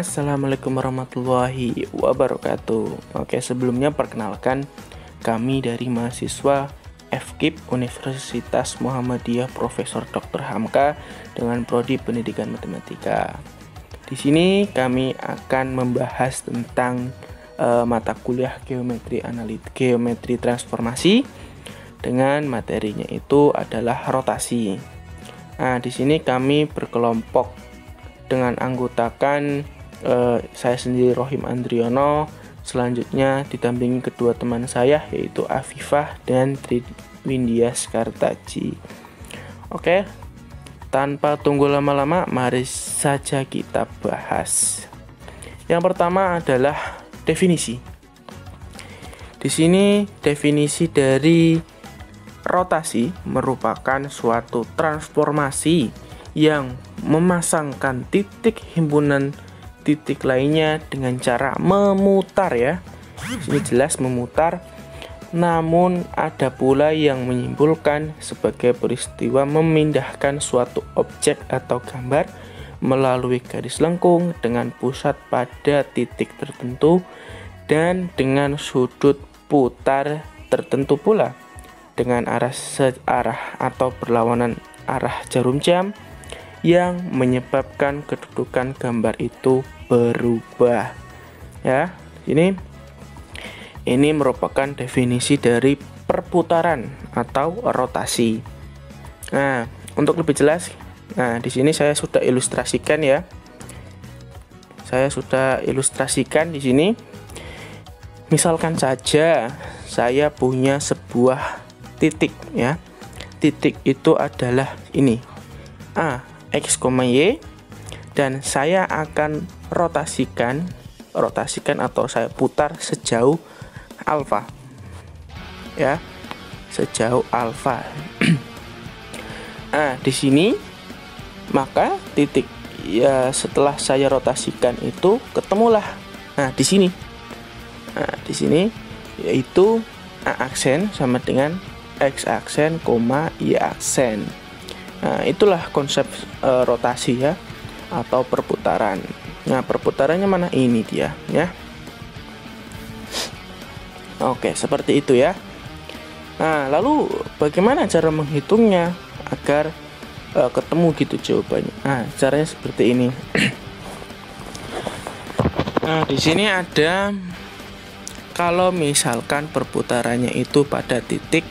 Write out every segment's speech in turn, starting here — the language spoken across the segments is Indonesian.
Assalamualaikum warahmatullahi wabarakatuh. Oke, sebelumnya perkenalkan kami dari mahasiswa FKIP Universitas Muhammadiyah Profesor Dr. Hamka dengan prodi Pendidikan Matematika. Di sini kami akan membahas tentang mata kuliah geometri transformasi dengan materinya itu adalah rotasi. Nah, di sini kami berkelompok dengan anggotakan saya sendiri Rohim Andriono, selanjutnya didampingi kedua teman saya yaitu Afifah dan Triwindia Skartaji. Oke, tanpa tunggu lama-lama, mari saja kita bahas. Yang pertama adalah definisi. Di sini definisi dari rotasi merupakan suatu transformasi yang memasangkan titik himpunan titik lainnya dengan cara memutar ya. Ini jelas memutar. Namun ada pula yang menyimpulkan sebagai peristiwa memindahkan suatu objek atau gambar melalui garis lengkung dengan pusat pada titik tertentu dan dengan sudut putar tertentu pula dengan arah searah atau berlawanan arah jarum jam yang menyebabkan kedudukan gambar itu berubah. Ya, ini merupakan definisi dari perputaran atau rotasi. Nah, untuk lebih jelas, di sini saya sudah ilustrasikan ya. Saya sudah ilustrasikan di sini. Misalkan saja saya punya sebuah titik ya. Titik itu adalah ini. X, Y, dan saya akan rotasikan atau saya putar sejauh alfa ya, sejauh alfa. Di sini maka titik ya setelah saya rotasikan itu ketemulah di sini. Di sini yaitu A aksen sama dengan X aksen, Y aksen. Itulah konsep rotasi ya, atau perputaran. Nah, perputarannya mana? Ini dia ya. Oke, seperti itu ya. Nah, lalu bagaimana cara menghitungnya agar ketemu gitu jawabannya? Caranya seperti ini. Nah, di sini ada, kalau misalkan perputarannya itu pada titik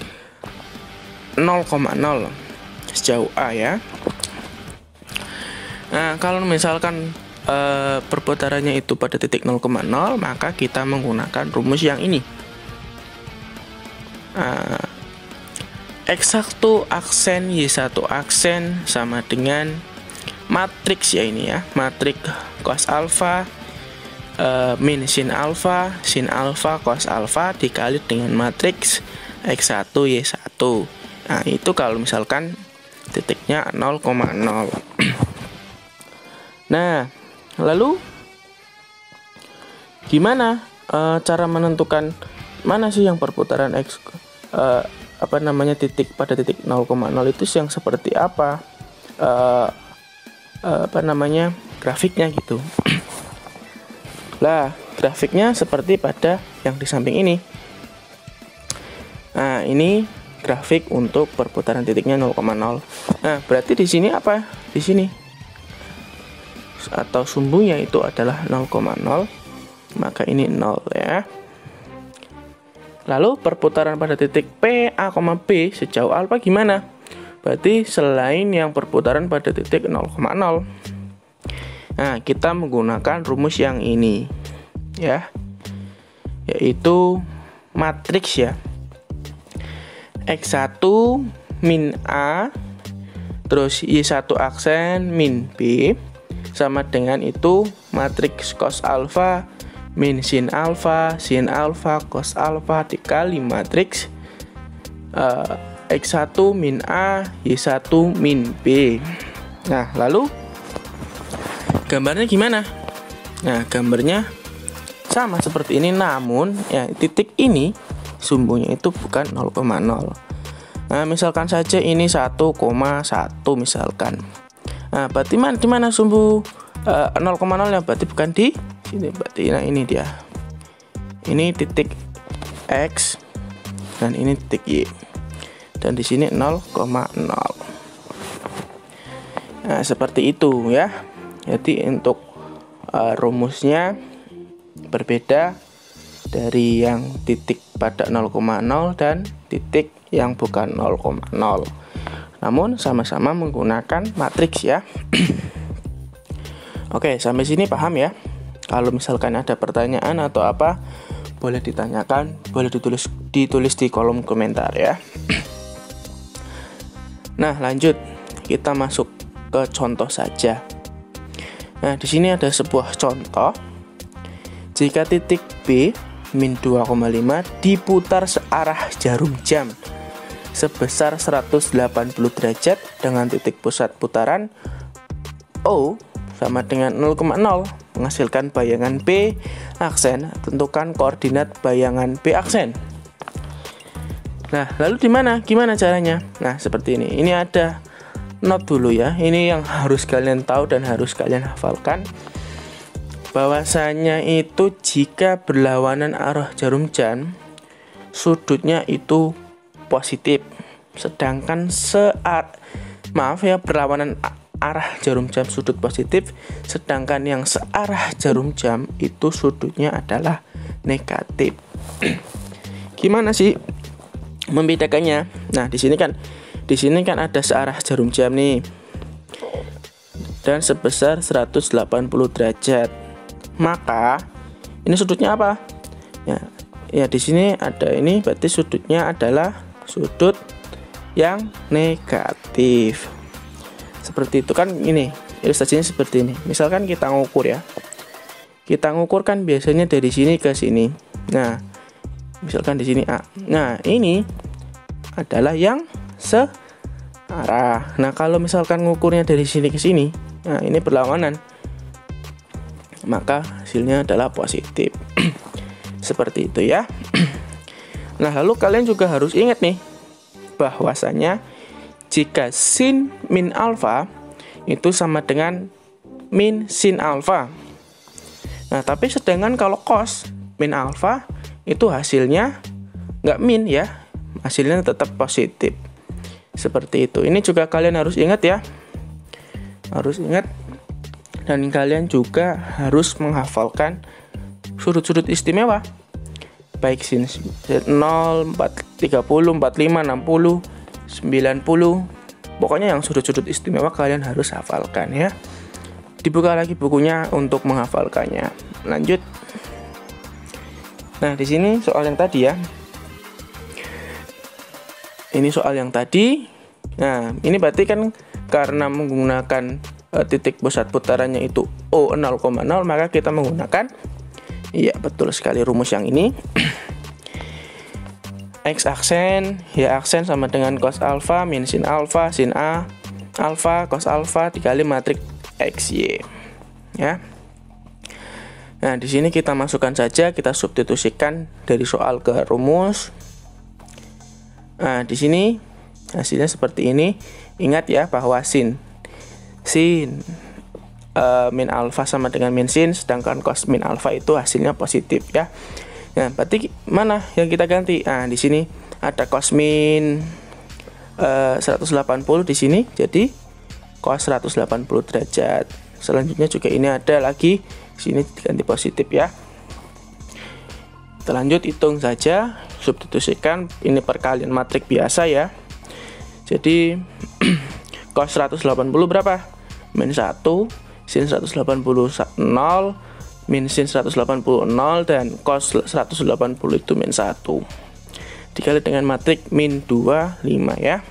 0,0 sejauh A ya. Nah, kalau misalkan perputarannya itu pada titik 0,0, maka kita menggunakan rumus yang ini. X1 aksen Y1 aksen sama dengan matriks ya ini ya. Matriks cos alfa min sin alfa cos alfa dikali dengan matriks X1 Y1. Nah, itu kalau misalkan titiknya 0,0. Nah, lalu gimana cara menentukan mana sih yang perputaran X titik pada titik 0,0 itu yang seperti apa? Grafiknya gitu. Lah, grafiknya seperti pada yang di samping ini. Nah, ini grafik untuk perputaran titiknya 0,0. Nah, berarti di sini apa? Di sini atau sumbunya itu adalah 0,0, maka ini 0 ya. Lalu perputaran pada titik P, A, B sejauh alfa gimana? Berarti selain yang perputaran pada titik 0,0. Nah, kita menggunakan rumus yang ini ya, yaitu matriks ya. X1 min A terus Y1 aksen min B sama dengan itu matriks cos alfa min sin alfa cos alfa dikali matriks X1 min A Y1 min B. Nah, lalu gambarnya gimana? Nah, gambarnya sama seperti ini, namun ya titik ini sumbunya itu bukan 0,0. Nah, misalkan saja ini 1,1 misalkan. Nah, berarti di mana sumbu 0,0 ya, berarti bukan di sini, berarti nah ini dia. Ini titik X dan ini titik Y. Dan di sini 0,0. Nah, seperti itu ya. Jadi untuk rumusnya berbeda dari yang titik pada 0,0 dan titik yang bukan 0,0. Namun sama-sama menggunakan matriks ya. Oke, sampai sini paham ya? Kalau misalkan ada pertanyaan atau apa, boleh ditanyakan, boleh ditulis di kolom komentar ya. Nah, lanjut kita masuk ke contoh saja. Nah, di sini ada sebuah contoh. Jika titik B min 2,5 diputar searah jarum jam sebesar 180 derajat dengan titik pusat putaran O sama dengan 0,0, menghasilkan bayangan B aksen. Tentukan koordinat bayangan B aksen. Nah, lalu gimana caranya? Nah, seperti ini. Ini ada note dulu ya. Ini yang harus kalian tahu dan harus kalian hafalkan. Bahwasanya itu jika berlawanan arah jarum jam, sudutnya itu positif. Sedangkan berlawanan arah jarum jam sudut positif, sedangkan yang searah jarum jam itu sudutnya adalah negatif. Gimana sih membedakannya? Nah, di sini kan ada searah jarum jam nih. Dan sebesar 180 derajat. Maka ini sudutnya apa? Ya di sini ada ini, berarti sudutnya adalah sudut yang negatif. Seperti itu kan, ini ilustrasinya seperti ini. Misalkan kita ngukur ya. Kita ngukur kan biasanya dari sini ke sini. Nah, misalkan di sini A. Nah, ini adalah yang searah. Nah, kalau misalkan ngukurnya dari sini ke sini, nah ini berlawanan, maka hasilnya adalah positif. Seperti itu ya. Nah, lalu kalian juga harus ingat nih, bahwasanya jika sin min alfa itu sama dengan min sin alfa. Nah, tapi sedangkan kalau cos min alfa itu hasilnya nggak min ya, hasilnya tetap positif. Seperti itu. Ini juga kalian harus ingat ya. Harus ingat. Dan kalian juga harus menghafalkan sudut-sudut istimewa. Baik sin 0, 30, 45, 60, 90. Pokoknya yang sudut-sudut istimewa kalian harus hafalkan ya. Dibuka lagi bukunya untuk menghafalkannya. Lanjut. Nah, di sini soal yang tadi ya. Ini soal yang tadi. Nah, ini berarti kan karena menggunakan titik pusat putarannya itu O 0,0, maka kita menggunakan, iya betul sekali, rumus yang ini. X aksen, Y aksen sama dengan cos alfa min sin alfa, sin A alfa, cos alfa dikali matriks XY ya. Nah, di sini kita masukkan saja, kita substitusikan dari soal ke rumus. Nah, di sini hasilnya seperti ini. Ingat ya bahwa sin min alfa sama dengan min sin, sedangkan cos min alfa itu hasilnya positif ya. Nah, berarti mana yang kita ganti? Nah, di sini ada cos min 180 di sini, jadi cos 180 derajat. Selanjutnya juga ini ada lagi, sini diganti positif ya. Kita lanjut hitung saja, substitusikan, ini perkalian matrik biasa ya. Jadi cos 180 berapa? Min 1, sin 180 0, min sin 180 0, dan cos 180 itu min 1 dikali dengan matrik min 2, 5 ya.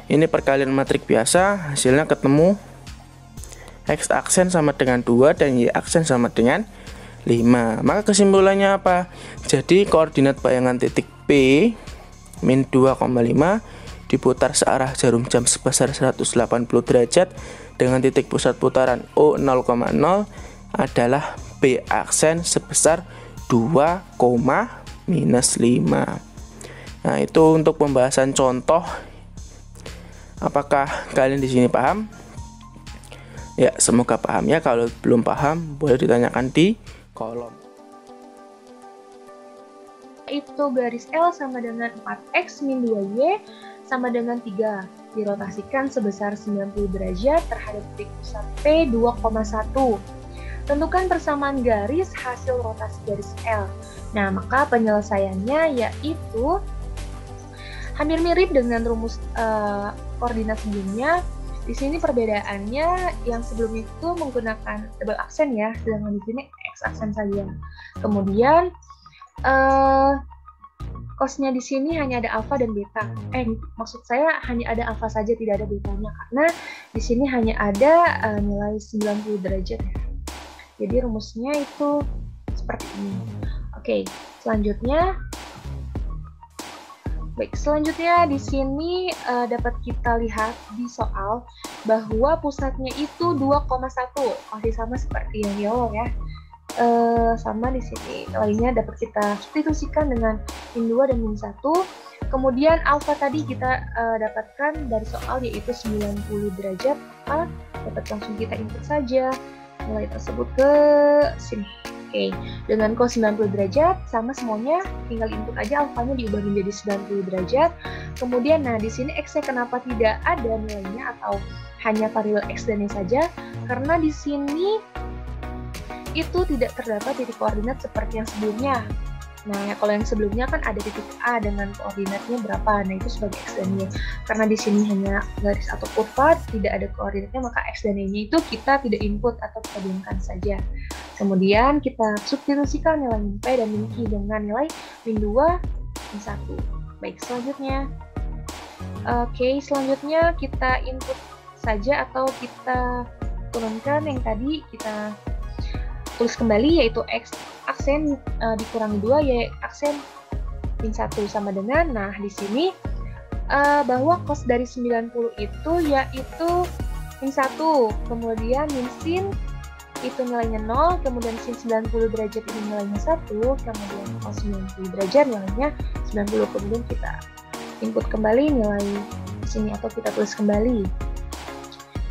Ini perkalian matrik biasa, hasilnya ketemu X aksen sama dengan 2 dan Y aksen sama dengan 5. Maka kesimpulannya apa? Jadi koordinat bayangan titik P min 2,5 diputar searah jarum jam sebesar 180 derajat dengan titik pusat putaran O 0,0 adalah B aksen sebesar 2, minus 5. Nah, itu untuk pembahasan contoh. Apakah kalian di sini paham? Ya, semoga paham ya. Kalau belum paham, boleh ditanyakan di kolom. Itu garis L sama dengan 4X min 2Y sama dengan 3. Dirotasikan sebesar 90 derajat terhadap titik pusat P 2,1. Tentukan persamaan garis hasil rotasi garis L. Nah, maka penyelesaiannya yaitu hampir mirip dengan rumus koordinat sebelumnya. Di sini perbedaannya yang sebelumnya itu menggunakan double aksen ya, sedangkan di sini X aksen saja. Kemudian cosnya di sini hanya ada alfa dan beta. Maksud saya hanya ada alfa saja, tidak ada betanya, karena di sini hanya ada nilai 90 derajat ya. Jadi rumusnya itu seperti ini. Oke, selanjutnya. Baik, selanjutnya di sini dapat kita lihat di soal bahwa pusatnya itu 2,1, masih sama seperti yang yellow ya. Sama di sini nilainya dapat kita substitusikan dengan min 2 dan min 1. Kemudian alfa tadi kita dapatkan dari soal yaitu 90 derajat. Dapat langsung kita input saja nilai tersebut ke sini. Oke, dengan cos 90 derajat sama semuanya, tinggal input aja alfanya diubah menjadi 90 derajat. Kemudian nah di sini x-nya kenapa tidak ada nilainya atau hanya variabel x dan y saja? Karena di sini itu tidak terdapat titik koordinat seperti yang sebelumnya. Nah, kalau yang sebelumnya kan ada titik A dengan koordinatnya berapa, nah itu sebagai X dan Y. Karena di sini hanya garis atau kurva, tidak ada koordinatnya, maka X dan Y-nya itu kita tidak input atau kita diamkan saja. Kemudian kita substitusikan nilai min P dan min Q dengan nilai min 2, min 1. Baik, selanjutnya. Oke, selanjutnya kita input saja atau kita turunkan yang tadi kita tulis kembali, yaitu X aksen dikurangi 2, Y aksen min 1 sama dengan, nah di sini bahwa cos dari 90 itu yaitu min 1, kemudian min sin itu nilainya 0, kemudian sin 90 derajat ini nilainya 1, kemudian cos 90 derajat nilainya 90, kemudian kita input kembali nilai di sini atau kita tulis kembali.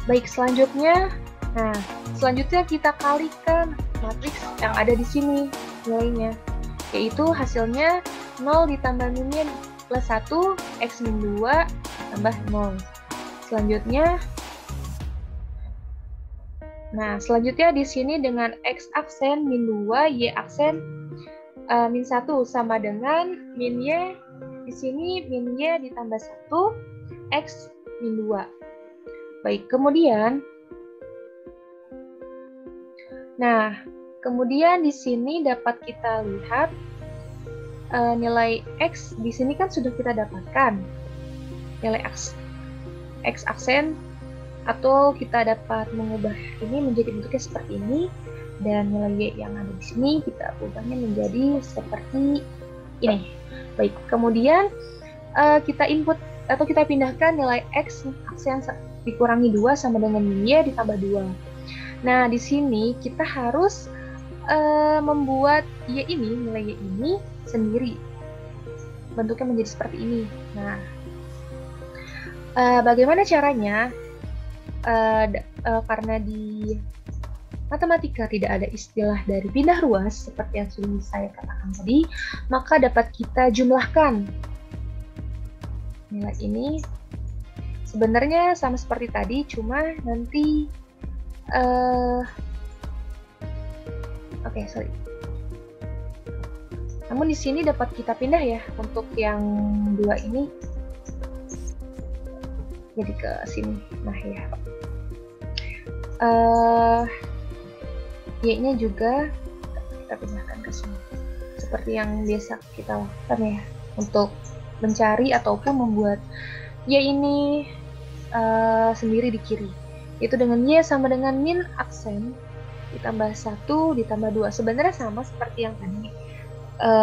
Baik, selanjutnya, nah selanjutnya kita kalikan matriks yang ada di sini nilainya, yaitu hasilnya 0 ditambah min plus 1, X min 2 tambah 0. Selanjutnya, nah selanjutnya di sini dengan X aksen min 2, Y aksen min 1 sama dengan min Y, di sini min Y ditambah 1, X min 2. Baik, kemudian nah, kemudian di sini dapat kita lihat nilai X di sini kan sudah kita dapatkan nilai X aksen, atau kita dapat mengubah ini menjadi bentuknya seperti ini, dan nilai Y yang ada di sini kita ubahnya menjadi seperti ini. Baik, kemudian kita input atau kita pindahkan nilai X aksen dikurangi 2 sama dengan min Y ditambah 2. Nah, di sini kita harus membuat Y ini, nilai Y ini sendiri. Bentuknya menjadi seperti ini. Nah, bagaimana caranya? Karena di matematika tidak ada istilah dari pindah ruas, seperti yang sudah saya katakan tadi, maka dapat kita jumlahkan. Nilai ini sebenarnya sama seperti tadi, cuma nanti namun di sini dapat kita pindah ya untuk yang 2 ini jadi ke sini. Nah ya, Y-nya juga kita pindahkan ke sini seperti yang biasa kita lakukan ya untuk mencari ataupun membuat Y ini sendiri di kiri. Itu dengan Y sama dengan min aksen ditambah 1 ditambah 2. Sebenarnya sama seperti yang tadi.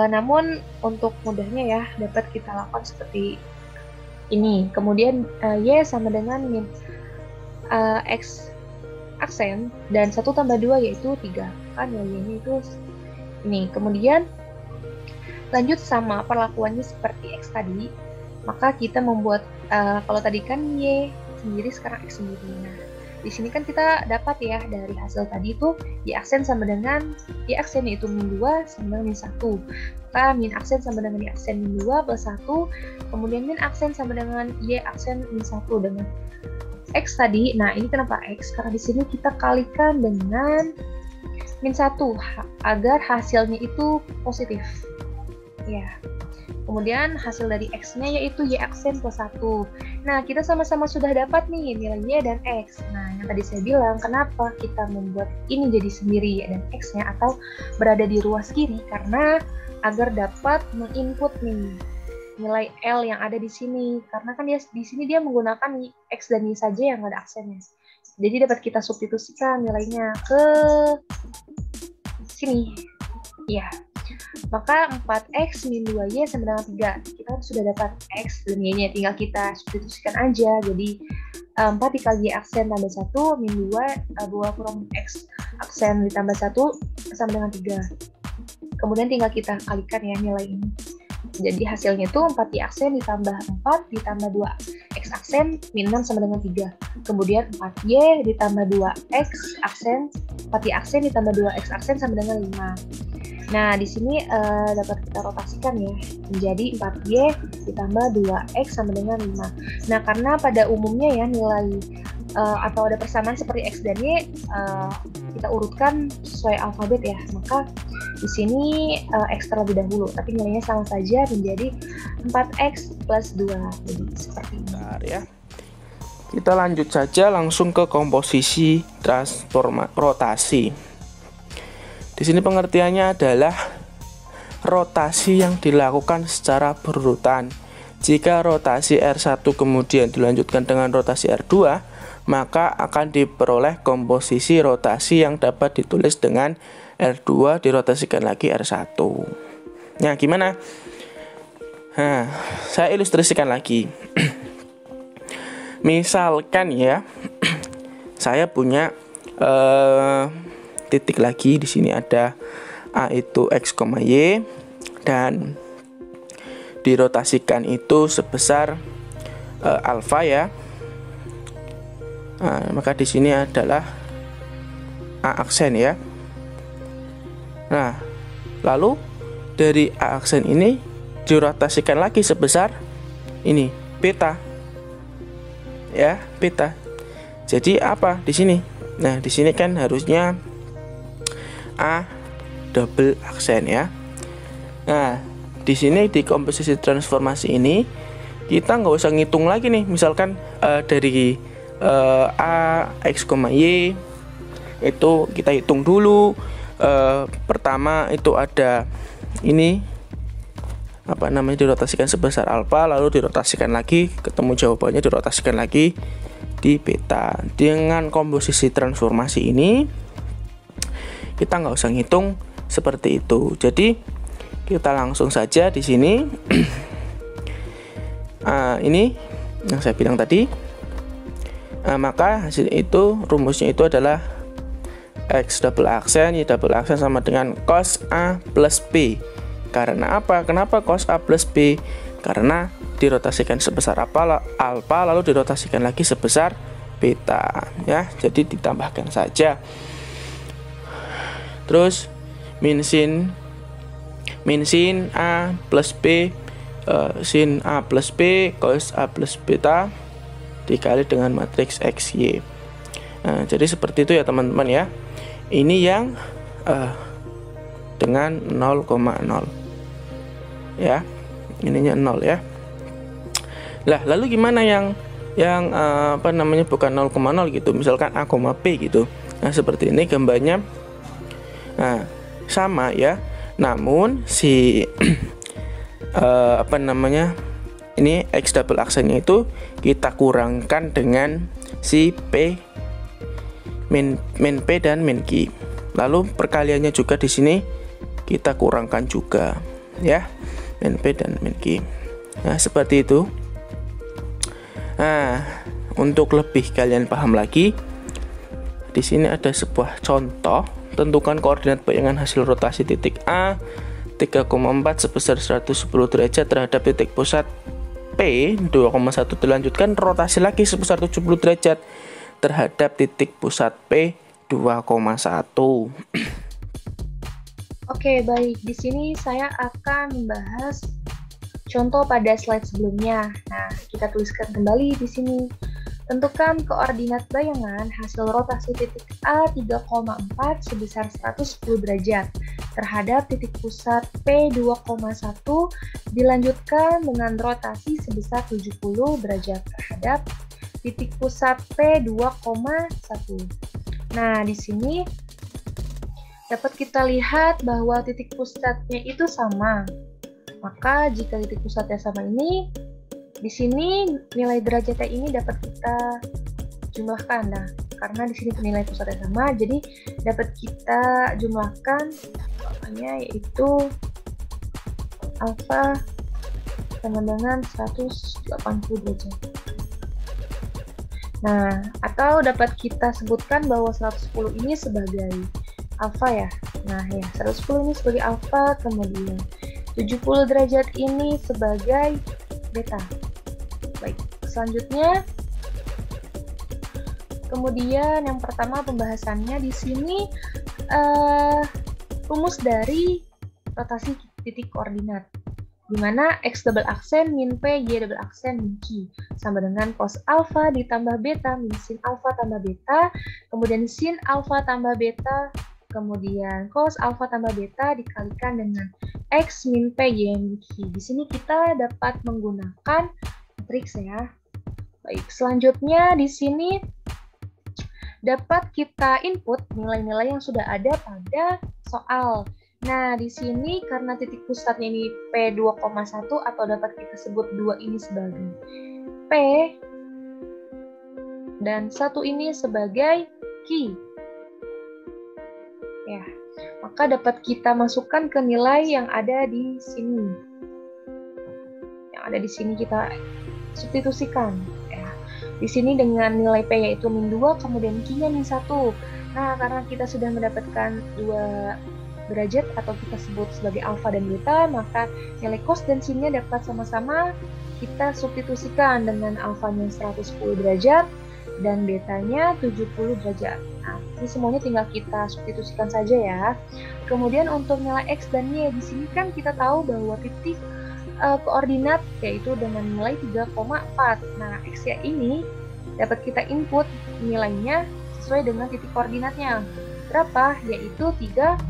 Namun untuk mudahnya ya dapat kita lakukan seperti ini. Kemudian Y sama dengan min X aksen dan 1 tambah 2 yaitu 3. Kan Y-nya itu ini. Kemudian lanjut sama perlakuannya seperti X tadi. Maka kita membuat kalau tadi kan Y sendiri, sekarang X sendiri. Nah, di sini kan kita dapat ya dari hasil tadi itu Y aksen sama dengan Y aksen yaitu min 2 sama dengan min 1. Maka min aksen sama dengan Y aksen min 2 plus 1, kemudian min aksen sama dengan Y aksen min 1 dengan X tadi. Nah, ini kenapa X? Karena di sini kita kalikan dengan min 1 agar hasilnya itu positif. Ya. Kemudian hasil dari X-nya yaitu Y aksen plus 1. Nah, kita sama-sama sudah dapat nih nilai Y dan X. Nah, yang tadi saya bilang, kenapa kita membuat ini jadi sendiri Y dan X-nya atau berada di ruas kiri? Karena agar dapat menginput nih nilai L yang ada di sini. Karena kan dia di sini dia menggunakan X dan Y saja yang ada aksennya. Jadi dapat kita substitusikan nilainya ke sini. Ya. Maka 4X min 2Y sama dengan 3. Kita sudah dapat X dan Y-nya, tinggal kita substitusikan aja. Jadi 4 dikali Y aksen tambah 1, min 2 kurang X aksen ditambah 1 sama dengan 3. Kemudian tinggal kita kalikan ya nilai ini. Jadi hasilnya itu 4Y aksen ditambah 4 ditambah 2X aksen min 6 sama dengan 3. Kemudian 4Y ditambah 2X aksen, 4Y aksen ditambah 2X aksen sama dengan 5. Nah, di sini dapat kita rotasikan ya, menjadi 4Y ditambah 2X sama dengan 5. Nah, karena pada umumnya ya nilai atau ada persamaan seperti X dan Y, kita urutkan sesuai alfabet ya. Maka di sini X terlebih dahulu, tapi nilainya sama saja menjadi 4X plus 2. Jadi seperti ini. Bentar ya. Kita lanjut saja langsung ke komposisi rotasi. Di sini pengertiannya adalah rotasi yang dilakukan secara berurutan. Jika rotasi R1 kemudian dilanjutkan dengan rotasi R2, maka akan diperoleh komposisi rotasi yang dapat ditulis dengan R2 dirotasikan lagi R1. Nah, gimana? Nah, saya ilustrasikan lagi. Misalkan ya, saya punya titik lagi di sini ada A itu X, Y dan dirotasikan itu sebesar alfa ya. Nah, maka di sini adalah A aksen ya. Nah, lalu dari A aksen ini dirotasikan lagi sebesar ini beta. Ya, beta. Jadi apa di sini? Nah, di sini kan harusnya A double aksen ya. Nah, di sini di komposisi transformasi ini kita nggak usah ngitung lagi nih. Misalkan dari A X, Y itu kita hitung dulu. Pertama itu ada ini apa namanya dirotasikan sebesar alfa, lalu dirotasikan lagi, ketemu jawabannya dirotasikan lagi di beta. Dengan komposisi transformasi ini kita nggak usah ngitung seperti itu. Jadi kita langsung saja di sini. Ini yang saya bilang tadi. Maka hasil itu rumusnya itu adalah X double aksen Y double aksen sama dengan cos A plus B. Karena apa? Kenapa cos A plus B? Karena dirotasikan sebesar alfa lalu dirotasikan lagi sebesar beta ya. Jadi ditambahkan saja. Terus min sin A plus B sin A plus B cos A plus beta dikali dengan matriks XY. Nah, jadi seperti itu ya teman-teman ya. Ini yang dengan 0,0 ya. Ininya 0 ya. Lah, lalu gimana yang apa namanya bukan 0,0 gitu, misalkan A, B gitu. Nah, seperti ini gambarnya. Nah, sama ya. Namun si apa namanya? Ini X double aksennya itu kita kurangkan dengan si P min P dan min Q. Lalu perkaliannya juga di sini kita kurangkan juga ya. Min P dan min Q. Nah, seperti itu. Nah, untuk lebih kalian paham lagi, di sini ada sebuah contoh. Tentukan koordinat bayangan hasil rotasi titik A 3,4 sebesar 110 derajat terhadap titik pusat P 2,1. Dilanjutkan rotasi lagi sebesar 70 derajat terhadap titik pusat P 2,1. Oke, baik. Di sini saya akan membahas contoh pada slide sebelumnya. Nah, kita tuliskan kembali di sini. Tentukan koordinat bayangan hasil rotasi titik A 3,4 sebesar 110 derajat terhadap titik pusat P 2,1 dilanjutkan dengan rotasi sebesar 70 derajat terhadap titik pusat P 2,1. Nah, di sini dapat kita lihat bahwa titik pusatnya itu sama. Maka jika titik pusatnya sama ini, di sini nilai derajatnya ini dapat kita jumlahkan. Nah, karena di sini nilai pusatnya sama, jadi dapat kita jumlahkan, makanya yaitu alfa sama dengan 180 derajat. Nah, atau dapat kita sebutkan bahwa 110 ini sebagai alfa ya. Nah, ya, 110 ini sebagai alfa, kemudian 70 derajat ini sebagai beta. Baik, selanjutnya kemudian yang pertama pembahasannya di sini rumus dari rotasi titik koordinat, di mana x double aksen min p, y double aksen min q sama dengan cos alfa ditambah beta min sin alfa tambah beta, kemudian sin alfa tambah beta, kemudian cos alfa tambah beta dikalikan dengan x min p, y min q. Di sini kita dapat menggunakan matriks ya. Baik, selanjutnya di sini dapat kita input nilai-nilai yang sudah ada pada soal. Nah, di sini karena titik pusatnya ini P 2,1 atau dapat kita sebut 2 ini sebagai P dan 1 ini sebagai Q. Ya, maka dapat kita masukkan ke nilai yang ada di sini. Yang ada di sini kita substitusikan ya. Di sini dengan nilai P yaitu min 2, kemudian Q-nya min 1. Nah, karena kita sudah mendapatkan 2 derajat atau kita sebut sebagai alfa dan beta, maka nilai cos dan sin-nya dapat sama-sama kita substitusikan dengan alfanya 110 derajat dan betanya 70 derajat. Nah, ini semuanya tinggal kita substitusikan saja ya. Kemudian untuk nilai x dan y di sini kan kita tahu bahwa titik koordinat yaitu dengan nilai 3,4. Nah, x-nya ini dapat kita input nilainya sesuai dengan titik koordinatnya. Berapa? Yaitu 3,4.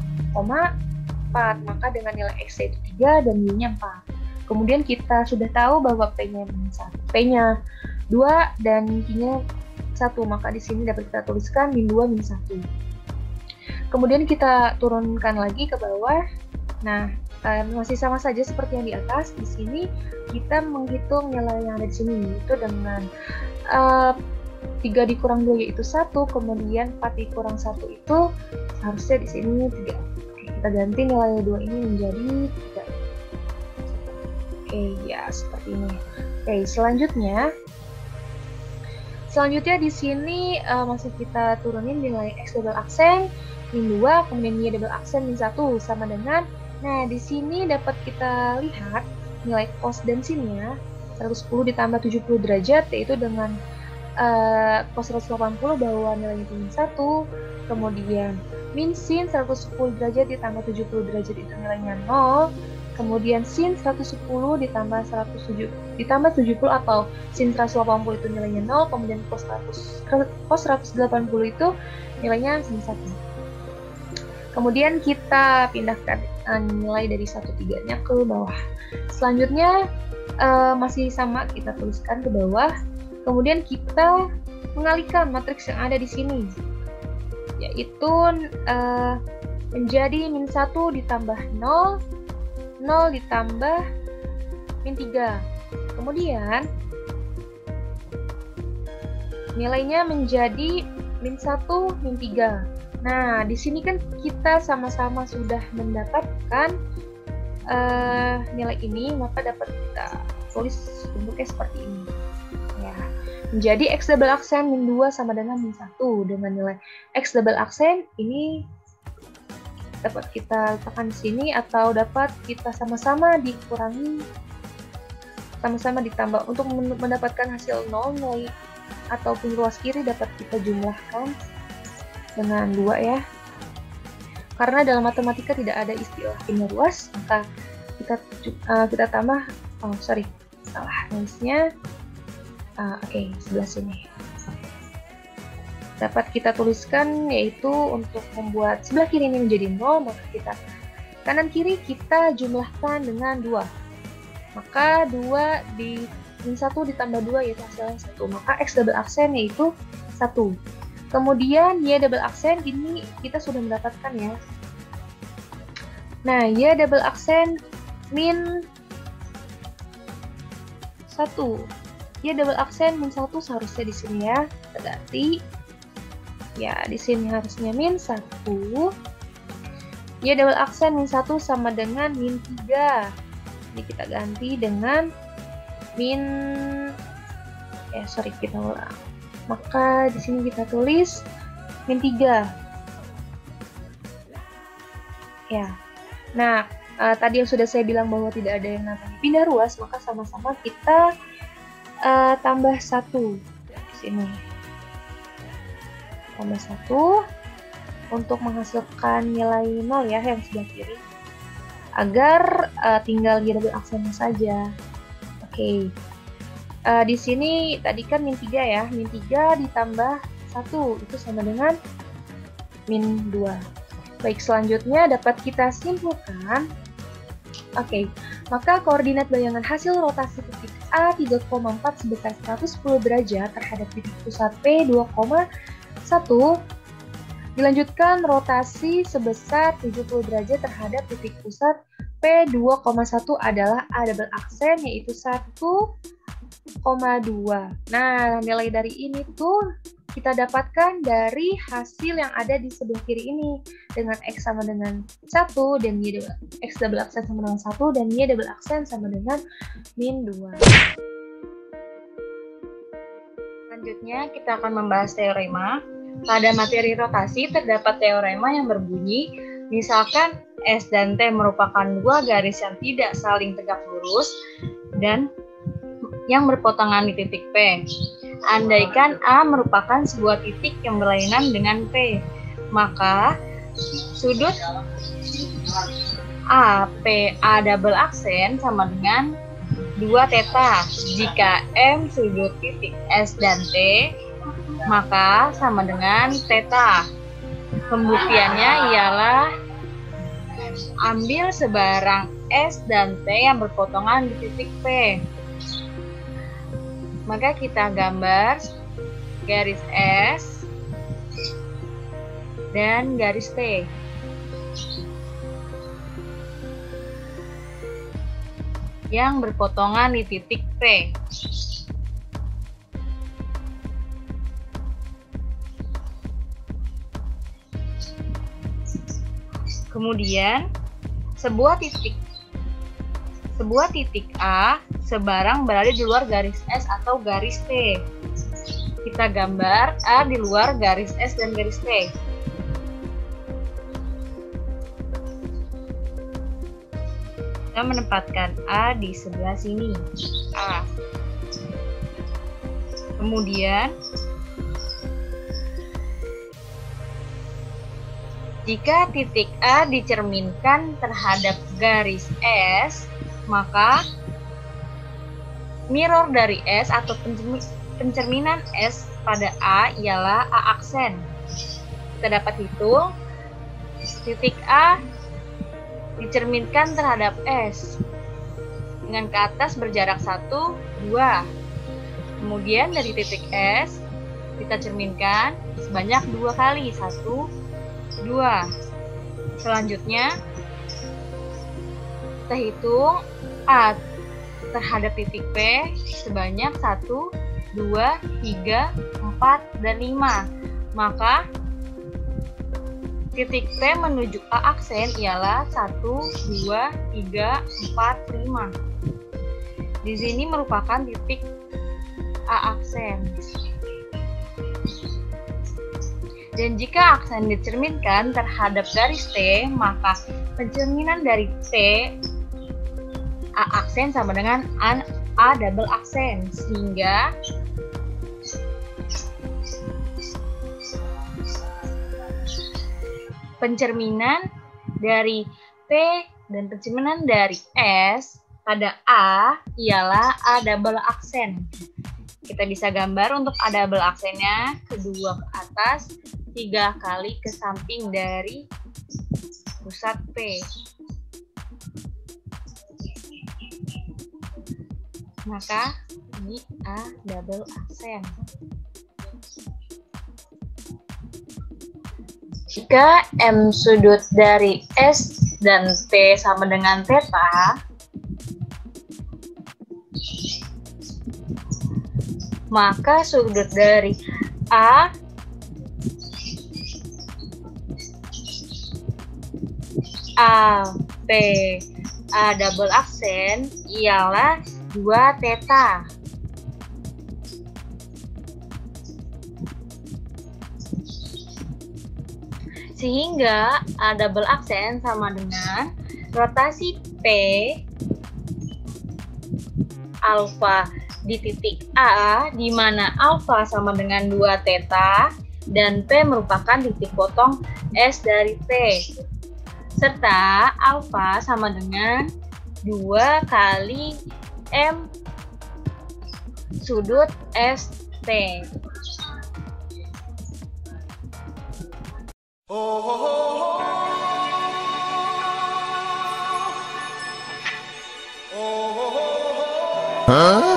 Maka dengan nilai x-nya itu 3 dan y-nya 4. Kemudian kita sudah tahu bahwa p-nya 1, p-nya 2 dan q-nya 1. Maka di sini dapat kita tuliskan min 2 min 1. Kemudian kita turunkan lagi ke bawah. Nah, masih sama saja seperti yang di atas. Di sini kita menghitung nilai yang ada di sini, yaitu dengan 3 dikurang 2 yaitu 1, kemudian 4 dikurang 1 itu harusnya di sini 3. Oke, kita ganti nilai 2 ini menjadi 3. Oke, ya seperti ini. Oke, selanjutnya di sini masih kita turunin nilai x double aksen min 2, kemudian y double aksen min 1 sama dengan. Nah, di sini dapat kita lihat nilai cos dan sin-nya 110 ditambah 70 derajat, yaitu dengan cos 180 bahwa nilainya itu min 1, kemudian min sin 110 derajat ditambah 70 derajat itu nilainya 0, kemudian sin 110 ditambah 70 atau sin 180 itu nilainya 0, kemudian cos 180 itu nilainya min 1. Kemudian kita pindahkan nilai dari 1,3-nya ke bawah. Selanjutnya masih sama kita tuliskan ke bawah. Kemudian kita mengalihkan matriks yang ada di sini, yaitu menjadi min 1 ditambah 0, 0 ditambah min 3. Kemudian nilainya menjadi min 1 min 3. Nah, di sini kan kita sama-sama sudah mendapatkan nilai ini, maka dapat kita tulis bentuknya seperti ini. Ya, menjadi x double aksen min 2 sama dengan min 1. Dengan nilai x double aksen ini dapat kita letakkan di sini atau dapat kita sama-sama dikurangi, sama-sama ditambah untuk mendapatkan hasil 0, nilai ataupun ruas kiri dapat kita jumlahkan dengan 2 ya. Karena dalam matematika tidak ada istilah pindah ruas, maka kita tambah, salah nulisnya. Oke, sebelah sini. Dapat kita tuliskan yaitu untuk membuat sebelah kiri ini menjadi 0, maka kita kanan kiri kita jumlahkan dengan 2. Maka 2 di min 1 ditambah 2 yaitu hasilnya 1. Maka X double aksen yaitu 1. Kemudian Y double aksen ini kita sudah mendapatkan ya. Nah, Y double aksen min 1. Y double aksen min 1 seharusnya di sini ya. Kita ganti. Ya, di sini harusnya min 1. Y double aksen min 1 sama dengan min 3. Ini kita ganti dengan kita ulang. Maka di sini kita tulis min 3. Ya. Nah, tadi yang sudah saya bilang bahwa tidak ada yang namanya pindah ruas, maka sama-sama kita tambah 1 di sini. Tambah 1 untuk menghasilkan nilai 0 ya yang sebelah kiri, agar tinggal Y double aksennya saja. Oke. Di sini tadi kan min 3 ya, min 3 ditambah 1 itu sama dengan min 2. Baik, selanjutnya dapat kita simpulkan. Oke, maka koordinat bayangan hasil rotasi titik A 3,4 sebesar 110 derajat terhadap titik pusat P 2,1 dilanjutkan rotasi sebesar 70 derajat terhadap titik pusat P 2,1 adalah A double aksen yaitu 1,2. Nah, nilai dari ini tuh kita dapatkan dari hasil yang ada di sebelah kiri ini dengan X sama dengan 1 dan X double aksen sama dengan 1 dan Y double aksen sama dengan min 2. Selanjutnya kita akan membahas teorema. Pada materi rotasi terdapat teorema yang berbunyi, misalkan S dan T merupakan dua garis yang tidak saling tegak lurus dan yang berpotongan di titik P. Andaikan A merupakan sebuah titik yang berlainan dengan P, maka sudut A double aksen sama dengan 2 theta. Jika M sudut titik S dan T, maka sama dengan theta. Pembuktiannya ialah ambil sebarang S dan T yang berpotongan di titik P. Maka kita gambar garis S dan garis T. Yang berpotongan di titik P. Kemudian sebuah titik A sebarang berada di luar garis S atau garis T. Kita gambar A di luar garis S dan garis T. Kita menempatkan A di sebelah sini. A. Kemudian jika titik A dicerminkan terhadap garis S, maka mirror dari S atau pencerminan S pada A ialah A aksen. Kita dapat hitung titik A dicerminkan terhadap S dengan ke atas berjarak 1, 2. Kemudian dari titik S kita cerminkan sebanyak 2 kali, 1, 2. Selanjutnya kita hitung A terhadap titik P sebanyak 1, 2, 3, 4, dan 5. Maka titik P menuju A aksen ialah 1, 2, 3, 4, 5. Di sini merupakan titik A aksen. Dan jika aksen dicerminkan terhadap garis T, maka pencerminan dari T A aksen sama dengan A double aksen, sehingga pencerminan dari P dan pencerminan dari S pada A ialah A double aksen. Kita bisa gambar untuk A double aksennya, kedua ke atas, 3 kali ke samping dari pusat P. Maka ini A double aksen. Jika M sudut dari S dan P sama dengan theta, maka sudut dari A P A double aksen ialah 2 theta. Sehingga A double aksen sama dengan rotasi P alfa di titik A, di mana alfa sama dengan 2 theta dan P merupakan titik potong S dari P, serta alfa sama dengan 2 kali M sudut ST. Huh?